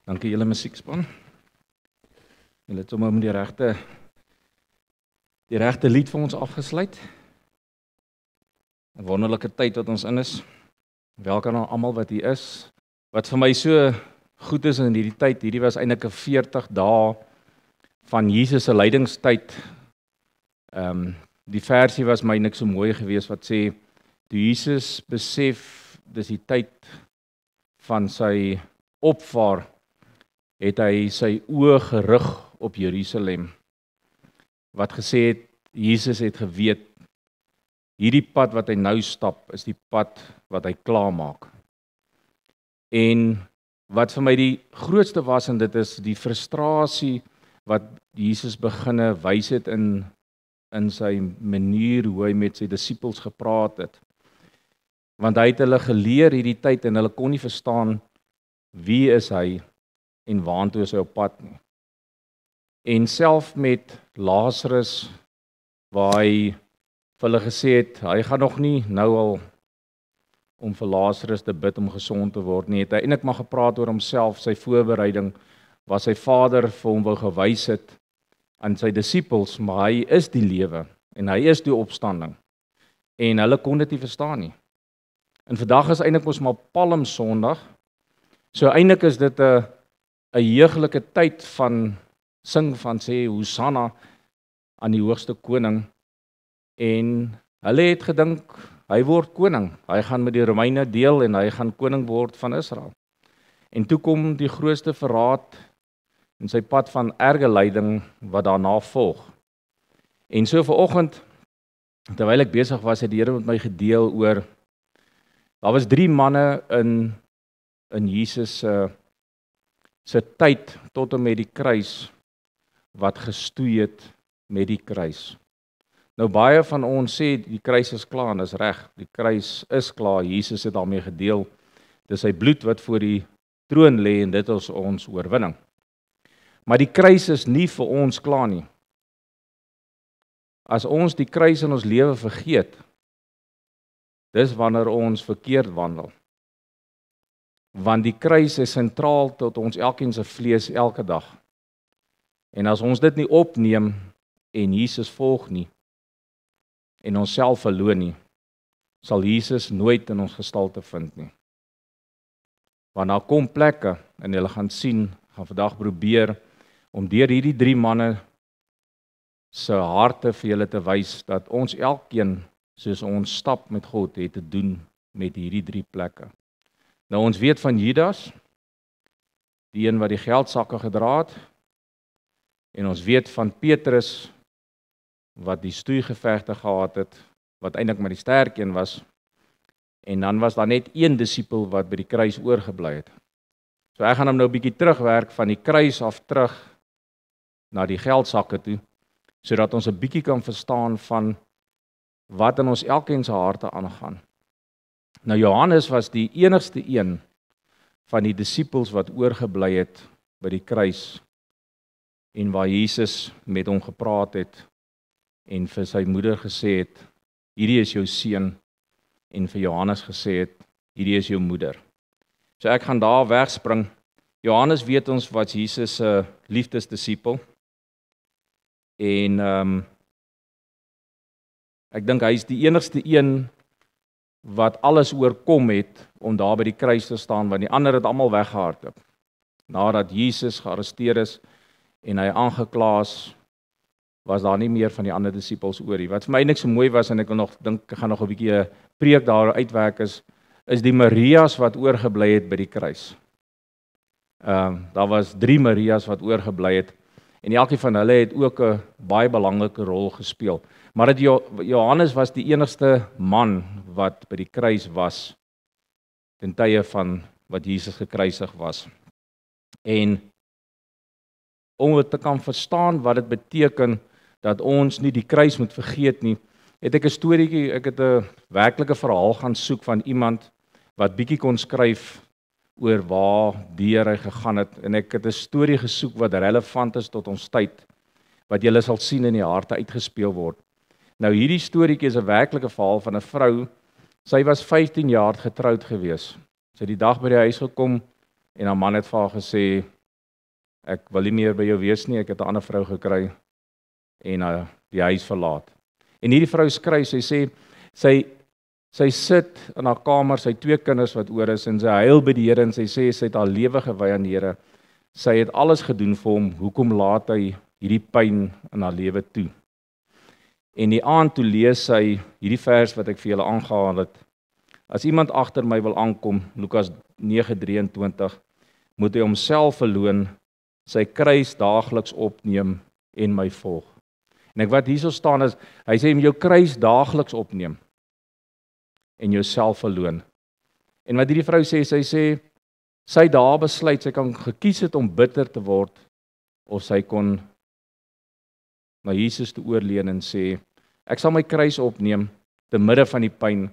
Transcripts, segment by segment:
Dankie julle musiekspan. Julle het sommer met die regte lied vir ons afgesluit. 'n Wonderlike tyd wat ons in is. Welkom aan almal wat hier is. Wat vir my so goed is in hierdie tyd, hierdie was eintlik 'n 40 dae van Jesus se lydingstyd. Die versie was my niks so mooi geweest wat sê, toe Jesus besef dis die tyd van sy opvaar, het hy sy oë gerig op Jerusalem. Wat gesê het, Jesus het geweet, hierdie pad wat hy nou stap, is die pad wat hy klaarmaak. En wat vir my die grootste was, en dit is die frustrasie wat Jesus beginne wys het in sy manier hoe hy met sy disippels gepraat het. Want hy het hulle geleer hierdie tyd en hulle kon nie verstaan wie is hy en waartoe is hy op pad nie. En self met Lazarus, waar hy vir hulle gesê het, hy gaan nog nie nou al om vir Lazarus te bid om gesond te word nie, het hy eintlik maar gepraat oor homself, sy voorbereiding, waar sy Vader vir hom wou gewys het aan sy disippels, maar hy is die lewe en hy is die opstanding. En hulle kon dit nie verstaan nie. En vandag is eintlik ons maar Palm Sondag. So eintlik is dit 'n heuglike tyd van sing van sê Hosanna aan die hoogste koning. En hulle het gedink hy word koning. Hy gaan met die Romeine deel en hy gaan koning word van Israel. En toe kom die grootste verraad in sy pad van erge lyding wat daarna volg. En so vanoggend, terwyl ek besig was, het die Here met my gedeel oor, daar was 3 manne in Jesus se tyd tot en met die kruis wat gestoei het met die kruis. Nou baie van ons sê die kruis is klaar en dis reg. Die kruis is klaar. Jesus het daarmee gedeel. Dis sy bloed wat voor die troon lê en dit is ons oorwinning. Maar die kruis is nie vir ons klaar nie. As ons die kruis in ons lewe vergeet, dis wanneer ons verkeerd wandel. Want die kruis is sentraal tot ons elkeen se vlees elke dag. En as ons dit nie opneem en Jesus volg nie, en ons self verloon nie, sal Jesus nooit in ons gestalte vind nie. Want daar kom plekke, en julle gaan sien, gaan vandag probeer, om deur hierdie 3 manne se harte vir julle te wys, dat ons elkeen, soos ons stap met God, het te doen met hierdie 3 plekke. Nou ons weet van Judas, die een wat die geldsakke gedra het, en ons weet van Petrus, wat die stoeigevegte gehad het, wat eintlik maar die sterk een was, en dan was daar net 1 disipel wat by die kruis oorgebly het. So ek gaan hom nou 'n bietjie terugwerk van die kruis af terug na die geldsakke toe, sodat ons 'n bietjie kan verstaan van wat in ons elkeen se harte aangaan. Nou Johannes was die enigste een van die disipels wat oorgebly het by die kruis en waar Jesus met hom gepraat het en vir sy moeder gesê het, hierdie is jou seun, en vir Johannes gesê het, hierdie is jou moeder. So ek gaan daar wegspring. Johannes weet ons wat Jesus se liefdesdisipel, en ek dink hy is die enigste een wat alles oorkom het om daar by die kruis te staan, want die ander het almal weggehardloop. Nadat Jesus gearresteer is en hy aangekla is, was daar nie meer van die ander disipels oor nie. Wat vir my niks so mooi was, en ek wil nog dink, ek gaan nog 'n bietjie 'n preek daar uitwerk, is die Marias wat oorgebly het by die kruis. Daar was 3 Marias wat oorgebly het, en elkeen van hulle het ook 'n baie belangrike rol gespeel. Maar Johannes was die enigste man wat by die kruis was, ten tye van wat Jesus gekruisig was. En om te kan verstaan wat dit beteken, dat ons nie die kruis moet vergeet nie, het ek 'n storieetjie, ek het 'n werklike verhaal gaan soek van iemand wat bietjie kon skryf oor waar deur hy gegaan het, en ek het 'n storie gesoek wat relevant is tot ons tyd, wat julle sal sien in die harte uitgespeel word. Nou hierdie storieetjie is 'n werklike verhaal van 'n vrou. Sy was 15 jaar getroud gewees. Sy het die dag by die huis gekom en haar man het vir haar gesê, ek wil nie meer by jou wees nie, ek het 'n ander vrou gekry en die huis verlaat. En hierdie vrou skryf, sy sê, sy sit in haar kamer, sy 2 kinders wat oor is, en sy huil by die Here, en sy sê, sy het haar lewe gewy aan die Here. Sy het alles gedoen vir hom, hoekom laat hy hierdie pyn in haar lewe toe? En die aand toe lees sy hierdie vers wat ek vir julle aangehaal het. As iemand agter my wil aankom, Lukas 9:23, moet hy homself verloon, sy kruis daagliks opneem en my volg. En ek wat hierso staan is, hy sê om jou kruis daagliks opneem en jouself verloon. En wat hierdie vrou sê, sy sê, sy daar besluit, sy kan gekies het om bitter te word, of sy kon na Jesus toe oorleun en sê, ek sal my kruis opneem, te midde van die pyn,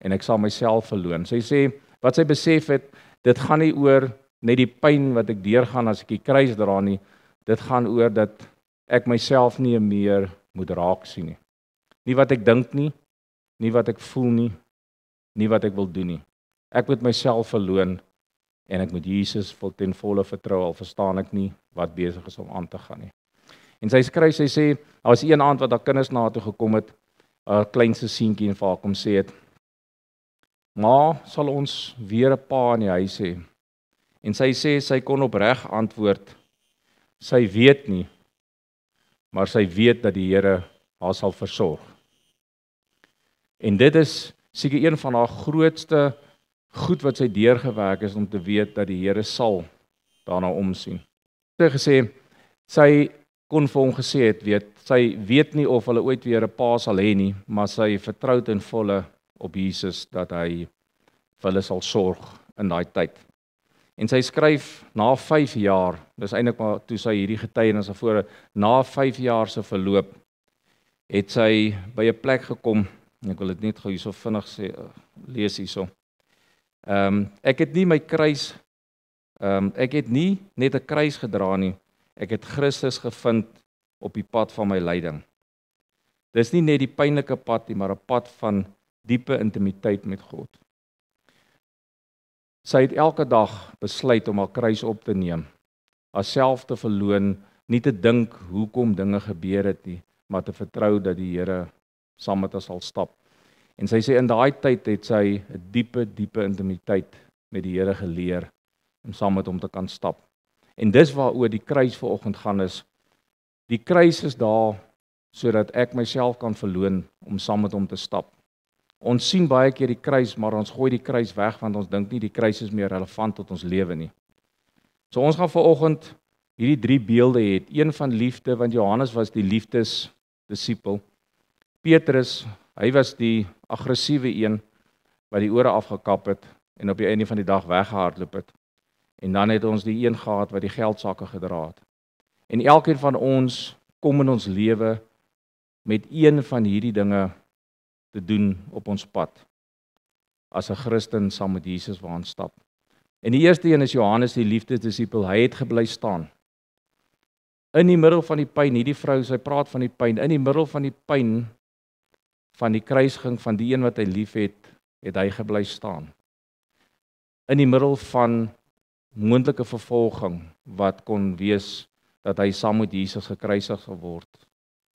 en ek sal myself verloon. Sy sê, wat sy besef het, dit gaan nie oor net die pyn wat ek deurgaan as ek die kruis dra nie, dit gaan oor dat ek myself nie meer moet raak sien nie. Nie wat ek dink nie, nie wat ek voel nie, nie wat ek wil doen nie. Ek moet myself verloon, en ek moet Jesus ten volle vertrou, al verstaan ek nie wat besig is om aan te gaan nie. En sy skryf, sy sê, daar was een aand wat haar kinders na haar toe gekom het, 'n kleinste seentjie en vir haar kom sê het, ma, sal ons weer 'n pa in die huis hê? En sy sê, sy kon opreg antwoord, sy weet nie, maar sy weet dat die Here haar sal versorg. En dit is seker een van haar grootste goed wat sy deurgewerk is, om te weet dat die Here sal daarna omsien. Sy gesê, sy kon vir hom gesê het, sy weet nie of hulle ooit weer 'n pa sal hê nie, maar sy vertrou ten volle op Jesus, dat hy vir hulle sal sorg in daai tyd. En sy skryf, na 5 jaar, dis eintlik maar toe sy hierdie getuienis daarvoor, na 5 jaar se verloop, het sy by 'n plek gekom, en ek wil dit net gou hierso vinnig sê, lees hierso. Ek het nie my kruis, ek het nie net 'n kruis gedra nie, ek het Christus gevind op die pad van my lyding. Dis nie net die pynlike pad nie, maar 'n pad van diepe intimiteit met God. Sy het elke dag besluit om haar kruis op te neem, haarself te verloon, nie te dink hoekom dinge gebeur het nie, maar te vertrou dat die Here saam met haar sal stap. En sy sê in daai tyd het sy 'n diepe intimiteit met die Here geleer om saam met hom te kan stap. En dis waaroor die kruis vanoggend gaan is. Die kruis is daar sodat ek myself kan verloon om saam met hom te stap. Ons sien baie keer die kruis, maar ons gooi die kruis weg want ons dink nie die kruis is meer relevant tot ons lewe nie. So ons gaan vanoggend hierdie 3 beelde hê. Een van liefde, want Johannes was die liefdesdisipel. Petrus, hy was die aggressiewe een wat die ore afgekap het en op die einde van die dag weggehardloop het. En dan het ons die een gehad wat die geldsakke gedra het. En elkeen van ons kom in ons lewe met een van hierdie dinge te doen op ons pad. As 'n Christen saam met Jesus waar ons stap. En die eerste een is Johannes, die liefdesdisipel. Hy het gebly staan. In die middel van die pyn, hierdie vrou, sy praat van die pyn, in die middel van die pyn van die kruisiging van die een wat hy liefhet, het hy gebly staan. In die middel van moontlike vervolging wat kon wees dat hy saam met Jesus gekruisig sal word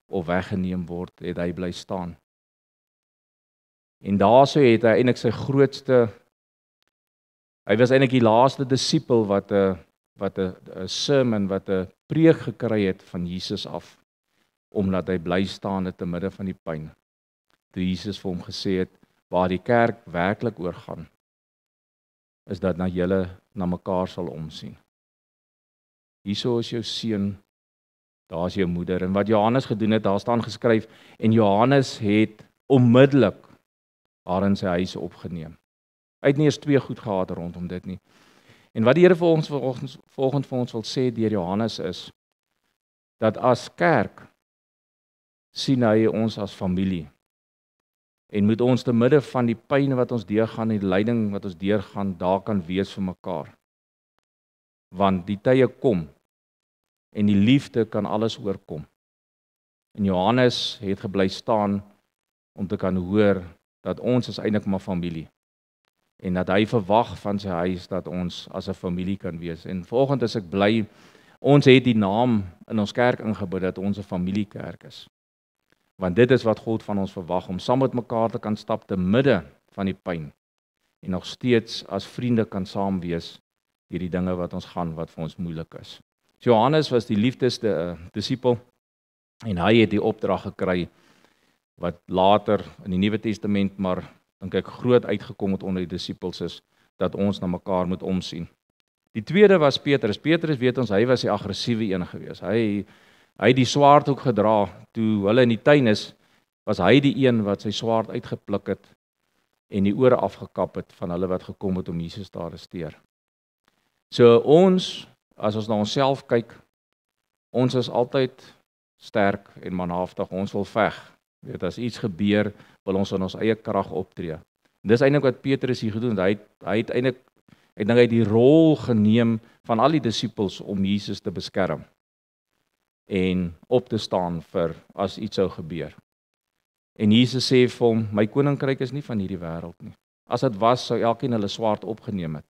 of weggeneem word, het hy bly staan. En daarso het hy eintlik sy grootste, hy was eintlik die laaste disipel wat 'n sermon, wat 'n preek gekry het van Jesus af, omdat hy bly staan in te midde van die pyn. Toe Jesus vir hom gesê het, waar die kerk werklik oor gaan, is dat julle na mekaar sal omsien. Hierso is jou seun, daar is jou moeder. En wat Johannes gedoen het, daar staan geskryf, en Johannes het onmiddellik haar in sy huis opgeneem. Hy het nie eens 2 goed gehad rondom dit nie. En wat die Here vir ons volgende vir ons wil sê deur Johannes is, dat as kerk sien hy ons as familie. En moet ons te midde van die pyn wat ons deurgaan en die lyding wat ons deurgaan, daar kan wees vir mekaar. Want die tye kom en die liefde kan alles oorkom. En Johannes het gebly staan om te kan hoor dat ons is eintlik maar familie. En dat hy verwag van sy huis dat ons as 'n familie kan wees. En vanoggend is ek bly Ons het die naam in ons kerk ingebid dat ons 'n familiekerk is. Want dit is wat God van ons verwag, om saam met mekaar te kan stap te midde van die pyn en nog steeds as vriende kan saam wees deur die dinge wat ons gaan, wat vir ons moeilik is. So Johannes was die liefdeste disipel en hy het die opdrag gekry wat later in die Nuwe Testament maar dink ek groot uitgekom het onder die disipels is, dat ons na mekaar moet omsien. Die tweede was Petrus. Petrus, weet ons, hy was die aggressiewe een gewees. Hy het die swaard ook gedra. Toe hulle in die tuin is, was hy die een wat sy swaard uitgepluk het en die ore afgekap het van hulle wat gekom het om Jesus te arresteer. So ons, as ons na onsself kyk, ons is altyd sterk en manhaftig, ons wil veg. Weet, as iets gebeur, wil ons in ons eie krag optree. Dis eintlik wat Petrus hier gedoen het. Hy het eintlik, ek dink hy het die rol geneem van al die disippels om Jesus te beskerm en op te staan vir as iets sou gebeur. En Jesus sê vir hom, my koninkryk is nie van hierdie wêreld nie. As dit was, sou elkeen hulle swaard opgeneem het.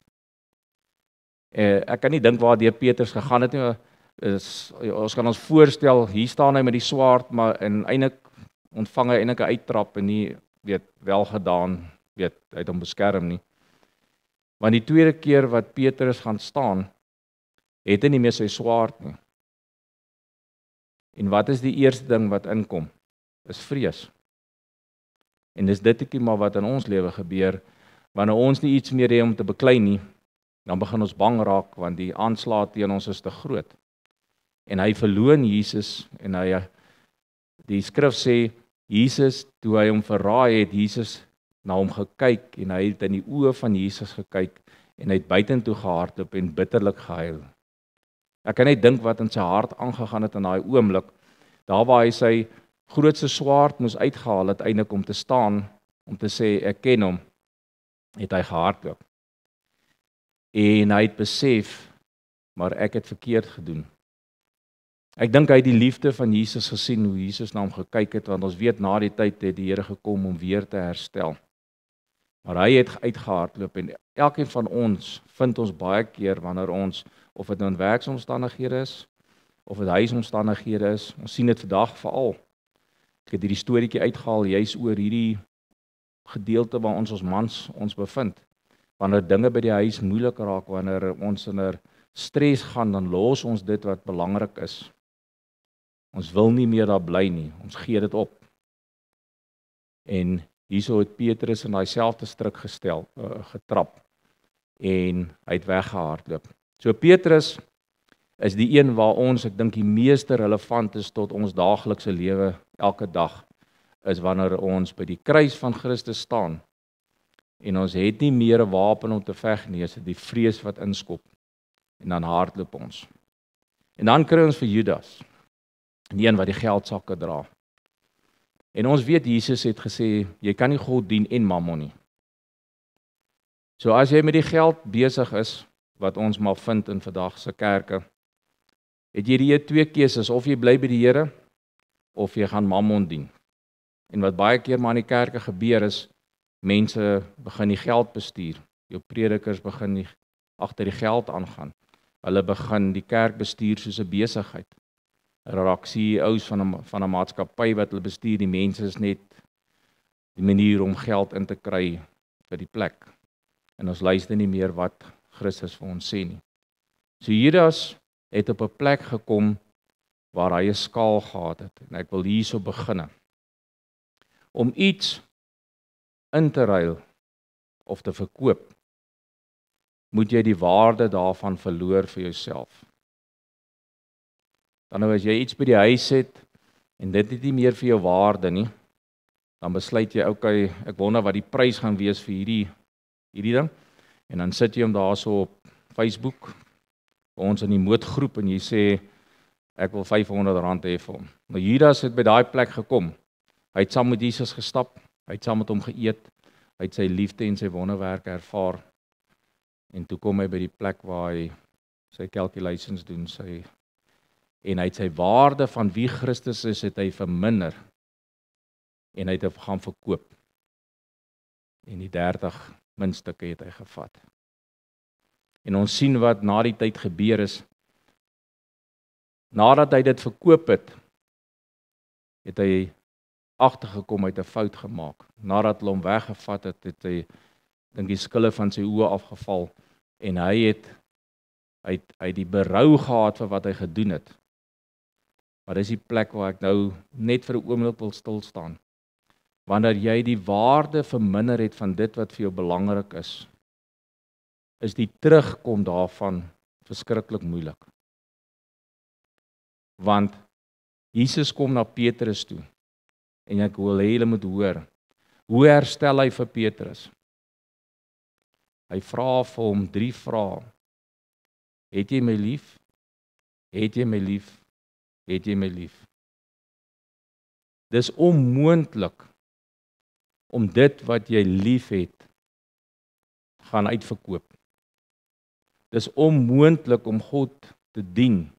Ek kan nie dink waar deur Petrus gegaan het nie. Ons kan ons voorstel, hier staan hy met die swaard, maar eintlik ontvang hy eintlik 'n uittrap en nie wel gedaan, hy het hom beskerm nie. Want die tweede keer wat Petrus gaan staan, het hy nie meer sy swaard nie. En wat is die eerste ding wat inkom? Is vrees. En dis dit maar wat in ons lewe gebeur, wanneer ons nie iets meer het om te beklei nie, dan begin ons bang raak, want die aanslag teen ons is te groot. En hy verloon Jesus, en die skrif sê, Jesus, toe hy hom verraai het, Jesus na hom gekyk, en hy het in die oë van Jesus gekyk, en hy het buitentoe gehardloop en bitterlik gehuil. Ek kan net dink wat in sy hart aangegaan het in daai oomblik, daar waar hy sy grootste swaard moes uitgehaal het, eintlik om te staan, om te sê, ek ken hom, het hy gehardloop. En hy het besef, maar ek het verkeerd gedoen. Ek dink hy het die liefde van Jesus gesien, hoe Jesus na hom gekyk het, want ons weet na die tyd het die Here gekom om weer te herstel. Maar hy het uitgehardloop en elkeen van ons vind ons baie keer wanneer ons, of dit nou in werksomstandighede is, of dit huisomstandighede is, ons sien dit vandag veral. Ek het hierdie storieetjie uitgehaal, juis oor hierdie gedeelte waar ons mans ons bevind. Wanneer dinge by die huis moeilik raak, wanneer ons in 'n stres gaan, dan los ons dit wat belangrik is. Ons wil nie meer daar bly nie, ons gee dit op. En hierso het Petrus in daai selfde struik getrap en hy het weggehardloop. So Petrus is die een waar ons, ek dink die meeste relevant is tot ons daaglikse lewe elke dag, is wanneer ons by die kruis van Christus staan en ons het nie meer 'n wapen om te veg nie, is dit die vrees wat inskop en dan hardloop ons. En dan kry ons vir Judas, die een wat die geldsakke dra. En ons weet Jesus het gesê, jy kan nie God dien en mammon nie. So as jy met die geld besig is, wat ons maar vind in vandag se kerke, het jy die twee keuses, of jy bly by die Here, of jy gaan mammon dien. En wat baie keer maar in die kerke gebeur is, mense begin die geld bestuur, jou predikers begin nie agter die geld aangaan, hulle begin die kerk bestuur soos 'n besigheid. Raak CEO's van 'n maatskappy wat hulle bestuur, die mense is net die manier om geld in te kry vir die plek. En ons luister nie meer wat Christus vir ons sê nie. So Judas het op 'n plek gekom waar hy 'n skaal gehad het. En ek wil hierso begin. Om iets in te ruil of te verkoop, moet jy die waarde daarvan verloor vir jouself. Dan nou as jy iets by die huis het en dit het nie meer vir jou waarde nie, dan besluit jy, okay, ek wonder wat die prys gaan wees vir hierdie ding, en dan sit jy hom daarso op Facebook, ons in die mootgroep, en jy sê, ek wil R500 hê vir hom. Nou Judas het by daai plek gekom, hy het saam met Jesus gestap, hy het saam met hom geëet, hy het sy liefde en sy wonderwerke ervaar, en toe kom hy by die plek waar hy sy calculations doen, en hy het sy waarde van wie Christus is, het hy verminder, en hy het hom gaan verkoop, en die 30 muntstukke het hy gevat. En ons sien wat na die tyd gebeur is, Nadat hy dit verkoop het, het hy agtergekom, hy het 'n fout gemaak. Nadat hulle hom weggevat het, het hy dink die skille van sy oë afgeval en hy het die berou gehad vir wat hy gedoen het. Maar dis die plek waar ek nou net vir 'n oomblik wil stil staan. Wanneer jy die waarde verminder het van dit wat vir jou belangrik is die terugkom daarvan verskriklik moeilik. Want Jesus kom na Petrus toe en ek wil hê julle moet hoor, hoe herstel hy vir Petrus? Hy vra vir hom 3 vrae. Het jy my lief? Het jy my lief? Het jy my lief? Dis onmoontlik om dit wat jy lief het, gaan uitverkoop. Dis onmoontlik om God te dien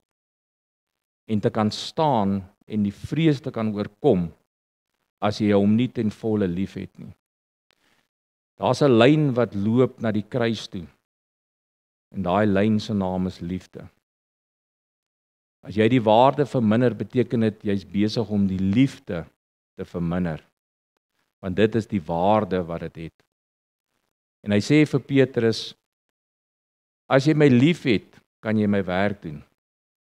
en te kan staan en die vrees te kan oorkom as jy hom nie ten volle lief het nie. Daar's 'n lyn wat loop na die kruis toe. En daai lyn se naam is liefde. As jy die waarde verminder, beteken dit jy's besig om die liefde te verminder. Want dit is die waarde wat dit het. En hy sê vir Petrus, as jy my lief het, kan jy my werk doen.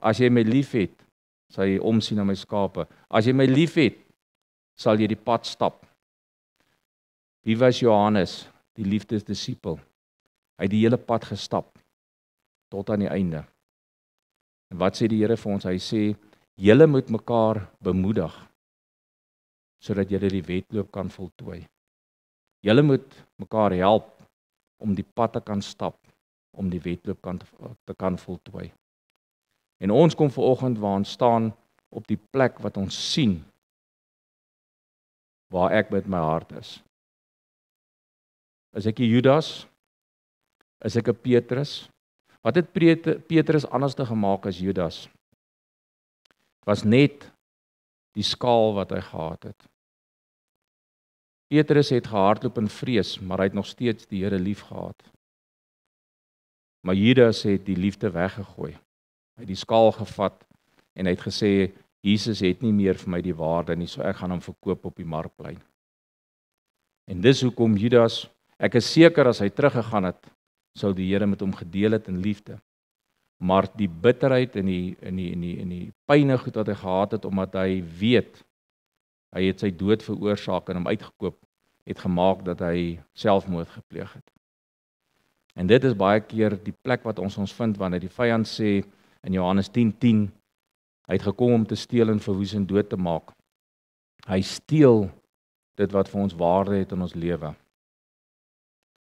As jy my lief het, sal jy omsien na my skape. As jy my lief het, sal jy die pad stap. Wie was Johannes, die liefdesdisipel? Hy het die hele pad gestap tot aan die einde. En wat sê die Here vir ons? Hy sê, julle moet mekaar bemoedig sodat julle die wedloop kan voltooi. Julle moet mekaar help om die pad te kan stap, om die wedloop te kan voltooi. En ons kom vanoggend waar ons staan op die plek wat ons sien waar ek met my hart is. Is ek 'n Judas? Is ek 'n Petrus? Wat het Petrus anders te gemaak as Judas? Was net die skaal wat hy gehad het. Petrus het gehardloop in vrees, maar hy het nog steeds die Here lief gehad. Maar Judas het die liefde weggegooi. Hy het die skaal gevat en hy het gesê, Jesus het nie meer vir my die waarde nie, so ek gaan hom verkoop op die markplein. En dis hoekom Judas, ek is seker as hy teruggegaan het, sou die Here met hom gedeel het in liefde. Maar die bitterheid en die pyne goed wat hy gehad het, omdat hy weet, hy het sy dood veroorsaak en hom uitgekoop, het gemaak dat hy selfmoord gepleeg het. En dit is baie keer die plek wat ons vind, wanneer die vyand sê, in Johannes 10:10, hy het gekom om te steel en verwoes en dood te maak. Hy steel dit wat vir ons waarde het in ons lewe.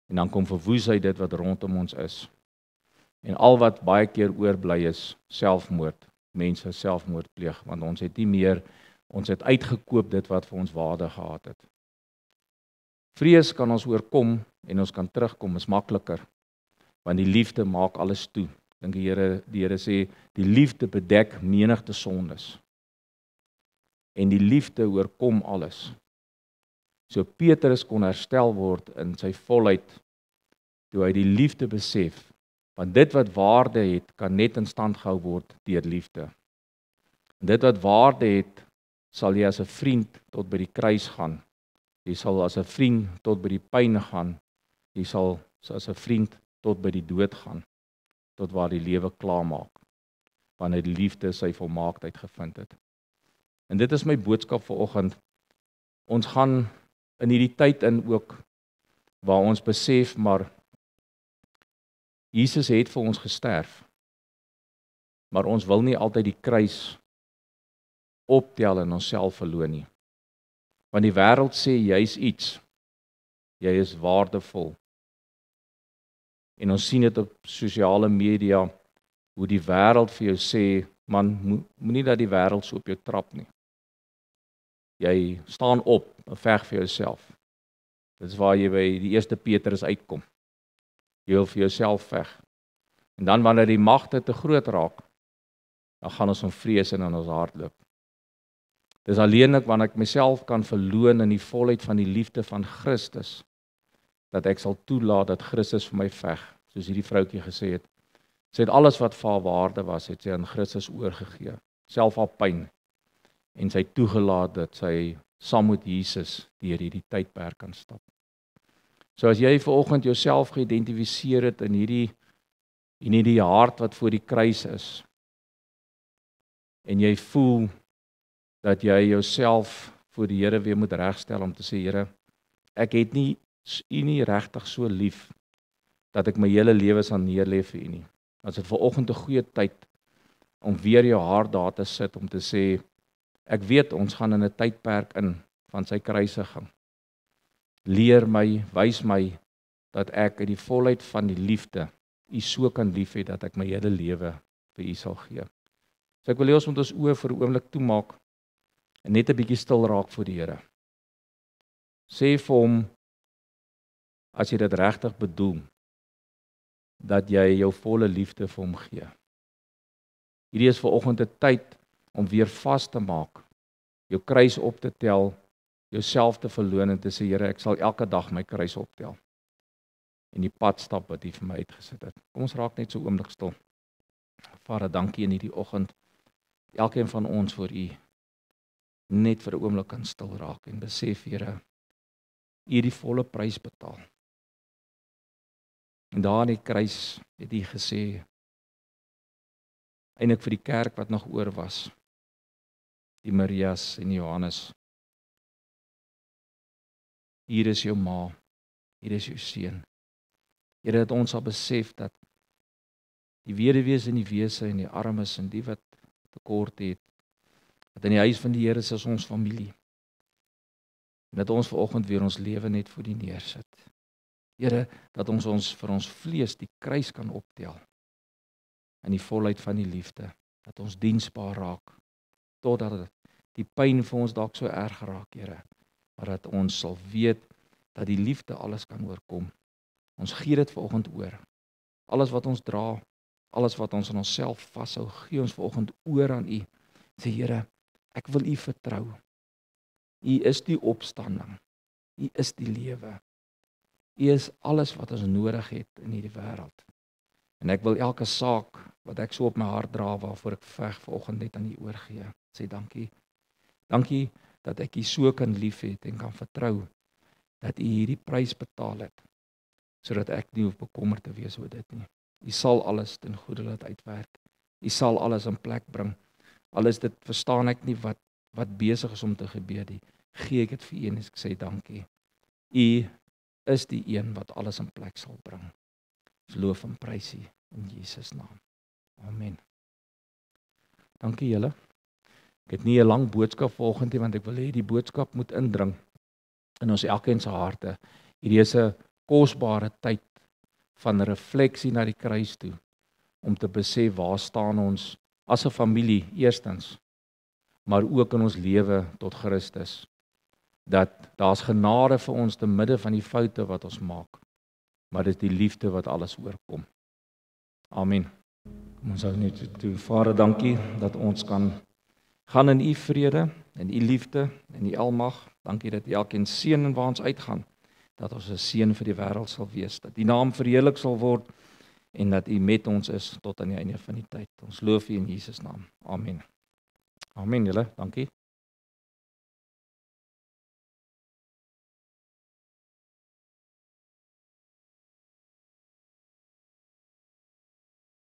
En dan kom verwoes hy dit wat rondom ons is. En al wat baie keer oorbly is selfmoord. Mense selfmoord pleeg, want ons het nie meer, ons het uitgekoop dit wat vir ons waarde gehad het. Vrees kan ons oorkom en ons kan terugkom, is makliker. Want die liefde maak alles toe. Dink die Here sê, die liefde bedek menigte sondes. En die liefde oorkom alles. So Petrus kon herstel word in sy volheid, toe hy die liefde besef, want dit wat waarde het, kan net in stand gehou word deur liefde. En dit wat waarde het, sal jy as 'n vriend tot by die kruis gaan. Jy sal as 'n vriend tot by die pyn gaan. Jy sal as 'n vriend tot by die dood gaan, tot waar die lewe klaarmaak, wanneer die liefde sy volmaaktheid gevind het. En dit is my boodskap vanoggend. Ons gaan in hierdie tyd in ook, waar ons besef, maar Jesus het vir ons gesterf, maar ons wil nie altyd die kruis optel en onsself verloon nie. Want die wêreld sê, jy's iets, jy is waardevol. En ons sien dit op sosiale media, hoe die wêreld vir jou sê, man, moenie dat die wêreld so op jou trap nie. Jy staan op en veg vir jouself. Dit is waar jy by die 1 Petrus uitkom. Jy wil vir jouself veg. En dan wanneer die magte te groot raak, dan gaan ons om vrees in ons hart loop. Dis alleenlik wanneer ek myself kan verloon in die volheid van die liefde van Christus, dat ek sal toelaat dat Christus vir my veg, soos hierdie vroutjie gesê het. Sy het alles wat vir haar waarde was, het sy aan Christus oorgegee, self haar pyn, en sy toegelaat dat sy saam met Jesus deur hierdie tydperk kan stap. So as jy vanoggend jouself geïdentifiseer het in hierdie hart wat voor die kruis is, en jy voel dat jy jouself voor die Here weer moet regstel om te sê, Here, ek het nie U nie regtig so lief dat ek my hele lewe sal neerlê vir U nie. As dit vanoggend 'n goeie tyd om weer jou hart daar te sit om te sê, ek weet ons gaan in 'n tydperk in van sy kruisiging. Leer my, wys my dat ek uit die volheid van die liefde U so kan lief hê dat ek my hele lewe vir U sal gee. So ek wil hê ons moet ons oë vir 'n oomblik toemaak en net 'n bietjie stil raak voor die Here. Sê vir hom, as jy dit regtig bedoel, dat jy jou volle liefde vir hom gee. Hierdie is vanoggend 'n tyd om weer vas te maak, jou kruis op te tel, jouself te verloon en te sê, Here, ek sal elke dag my kruis optel. En die pad stap wat U vir my uitgesit het. Kom ons raak net so oomblik stil. Vader, dankie in hierdie oggend. Elkeen van ons voor U net vir 'n oomblik kan stil raak en besef, Here, U het die volle prys betaal. En daar in die kruis het U gesê, eintlik vir die kerk wat nog oor was, die Marias en Johannes, hier is jou ma, hier is jou seun. Here, dat ons sal besef dat die weduwees en die wese en die armes en die wat tekort het, dat in die huis van die Here is ons familie. En dat ons vanoggend weer ons lewe net voor die neersit. Here, dat ons vir ons vlees die kruis kan optel in die volheid van die liefde, dat ons diensbaar raak, totdat die pyn vir ons dalk so erg raak, Here, maar dat ons sal weet dat die liefde alles kan oorkom. Ons gee dit vanoggend oor. Alles wat ons dra, alles wat ons aan onsself vashou, gee ons vanoggend oor aan U. Sê, Here, ek wil U vertrou. U is die opstanding. U is die lewe. U is alles wat ons nodig het in hierdie wêreld. En ek wil elke saak wat ek so op my hart dra, waarvoor ek veg vanoggend net aan U oorgee. Sê dankie. Dankie dat ek U so kan lief hê en kan vertrou dat U hierdie prys betaal het, sodat ek nie hoef bekommerd te wees oor dit nie. U sal alles ten goeie laat uitwerk. U sal alles in plek bring. Alles dit verstaan ek nie wat besig is om te gebeur nie. Gee ek dit vir U en ek sê dankie. U is die een wat alles in plek sal bring. Ons loof en prys U in Jesus naam. Amen. Dankie julle. Ek het nie 'n lang boodskap vanoggend nie, want ek wil hê die boodskap moet indring in ons elkeen se harte. Hierdie is 'n kosbare tyd van refleksie na die kruis toe, om te besef waar staan ons as 'n familie eerstens, maar ook in ons lewe tot Christus, dat daar's genade vir ons te midde van die foute wat ons maak, maar dit is die liefde wat alles oorkom. Amen. Kom ons hou net toe. Vader, dankie dat ons kan gaan in U vrede, in U liefde, in U almag. Dankie dat U elkeen seën en waar ons uitgaan, dat ons 'n seën vir die wêreld sal wees, dat U naam verheerlik sal word en dat U met ons is tot aan die einde van die tyd. Ons loof U in Jesus naam. Amen. Amen julle, dankie.